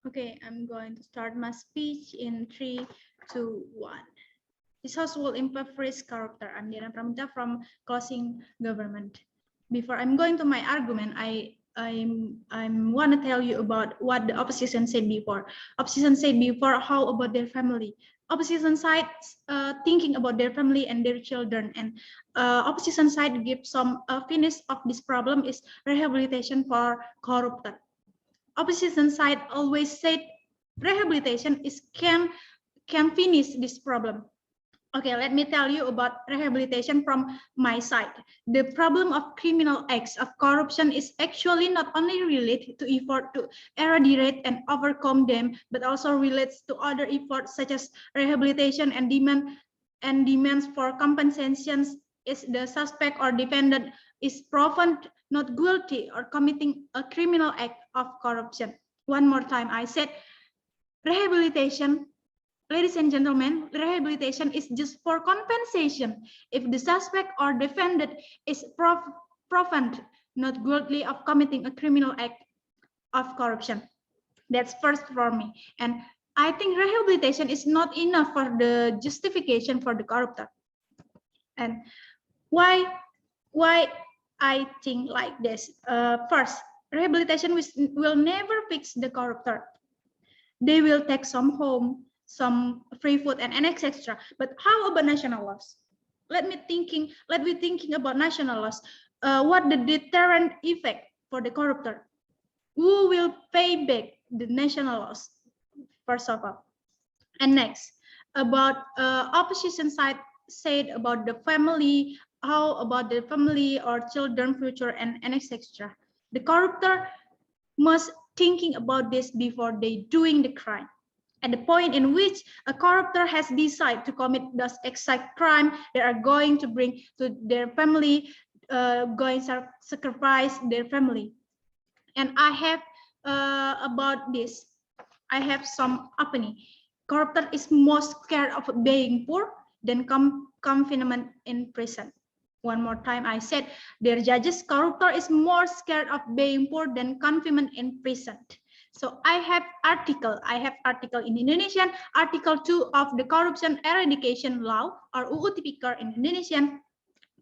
Okay, I'm going to start my speech in 3, 2, 1. This house will impoverish character. I'm Diana Pramita from Closing Government. Before I'm going to my argument, I'm want to tell you about what the opposition said before. Opposition said before how about their family. Opposition side thinking about their family and their children, and opposition side give some finish of this problem is rehabilitation for corrupted. Opposition side always said rehabilitation is can finish this problem. Okay, let me tell you about rehabilitation from my side. The problem of criminal acts of corruption is actually not only related to effort to eradicate and overcome them, but also relates to other efforts such as rehabilitation and demands for compensations if the suspect or defendant is proven not guilty or committing a criminal act of corruption. One more time, I said rehabilitation. Ladies and gentlemen, rehabilitation is just for compensation if the suspect or defendant is proven not guilty of committing a criminal act of corruption. That's first for me. And I think rehabilitation is not enough for the justification for the corruptor. And why I think like this? First, rehabilitation will never fix the corruptor. They will take some home, some free food, and etc. But how about national laws? Let me thinking about national laws. What the deterrent effect for the corruptor? Who will pay back the national laws? First of all, and next about opposition side said about the family. How about the family or children future and etc. The corruptor must thinking about this before they doing the crime. At the point in which a corruptor has decided to commit this exact crime, they are going to bring to their family, going to sacrifice their family. And I have about this, I have some opinion. Corruptor is most scared of being poor than confinement in prison. One more time, I said, their judges, corruptor is more scared of being poor than confinement in prison. So I have article in Indonesian, article 2 of the corruption eradication law or UU Tipikor in Indonesian,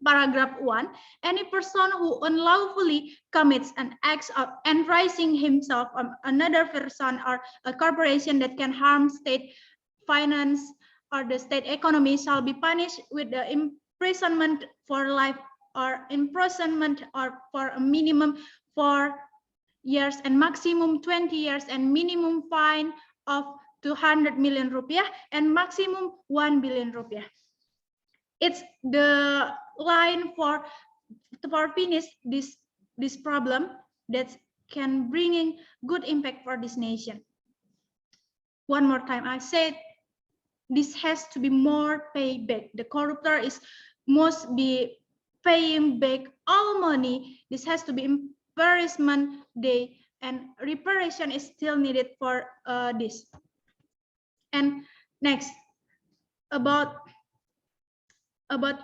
paragraph 1, any person who unlawfully commits an act of enriching himself on another person or a corporation that can harm state finance or the state economy shall be punished with the imprisonment for life or imprisonment or for a minimum 4 years and maximum 20 years and minimum fine of 200 million rupiah and maximum 1 billion rupiah. It's the line for finish this problem that can bringing good impact for this nation. One more time, I said this has to be more payback. The corruptor must be paying back all money. This has to be embarrassment day, and reparation is still needed for this. And next, about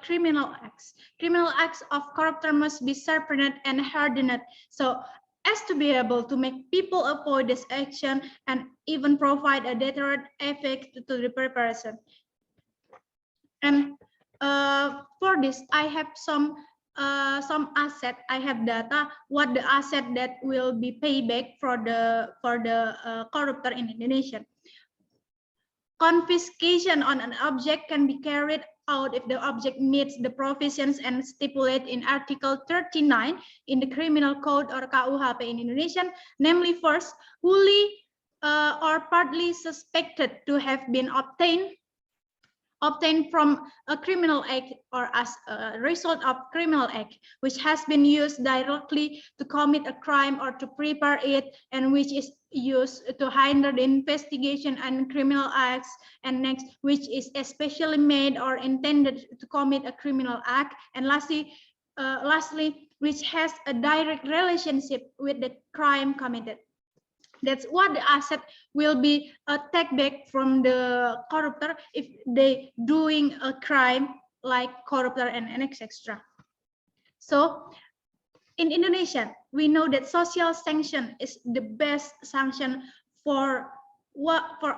criminal acts. Criminal acts of corruptor must be sharpened and hardened. So as to be able to make people avoid this action and even provide a deterrent effect to the person. And for this, I have some asset. I have data. What the asset that will be payback for the corruptor in Indonesia. Confiscation on an object can be carried out if the object meets the provisions and stipulated in Article 39 in the Criminal Code or KUHP in Indonesian, namely first, wholly or partly suspected to have been obtained from a criminal act or as a result of criminal act, which has been used directly to commit a crime or to prepare it, and which is used to hinder the investigation and criminal acts, and next, which is especially made or intended to commit a criminal act, and lastly, which has a direct relationship with the crime committed. That's what the asset will be take back from the corruptor if they doing a crime like corruptor and etc. So in Indonesia, we know that social sanction is the best sanction for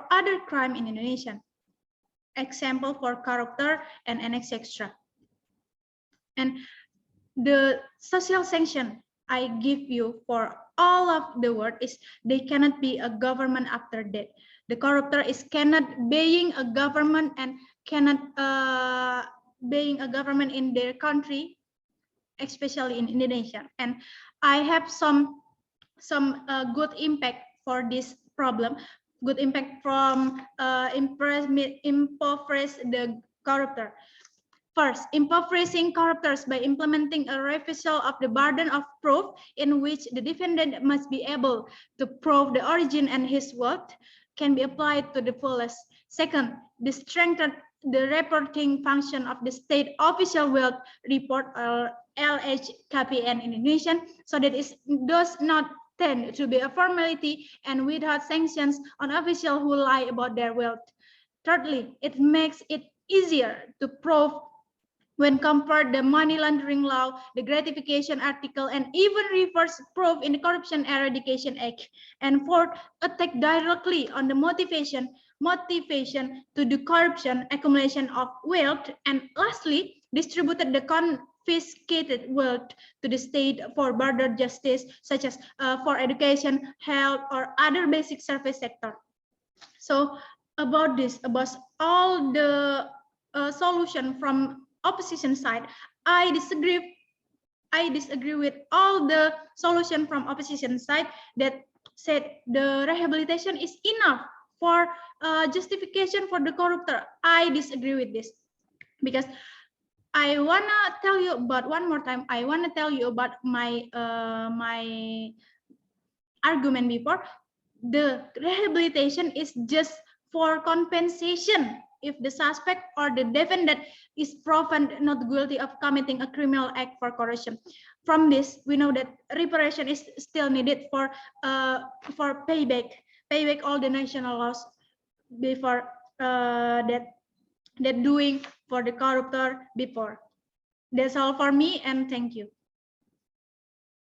other crime in Indonesia. Example for corruptor and annex extra. And the social sanction I give you for all of the world is they cannot be a government after that. The corruptor cannot being a government and cannot being a government in their country, especially in Indonesia. And I have some good impact for this problem. Good impact from impoverish the corruptor. First, impoverishing corruptors by implementing a reversal of the burden of proof in which the defendant must be able to prove the origin and his wealth can be applied to the fullest. Second, the strengthen the reporting function of the state official wealth report or LHKPN in Indonesian, so that it does not tend to be a formality and without sanctions on officials who lie about their wealth. Thirdly, it makes it easier to prove when compared the money laundering law, the gratification article, and even reverse proof in the Corruption Eradication Act. And fourth, attack directly on the motivation to do corruption, accumulation of wealth, and lastly, distributed the confiscated wealth to the state for broader justice, such as for education, health, or other basic service sector. So about all the solution from opposition side, I disagree with all the solution from opposition side that said the rehabilitation is enough for justification for the corruptor. I disagree with this, because I wanna tell you about one more time. I wanna tell you about my my argument before. The rehabilitation is just for compensation if the suspect or the defendant is proven not guilty of committing a criminal act for corruption. From this, we know that reparation is still needed for payback all the national laws before that doing for the corruptor before. That's all for me, and thank you.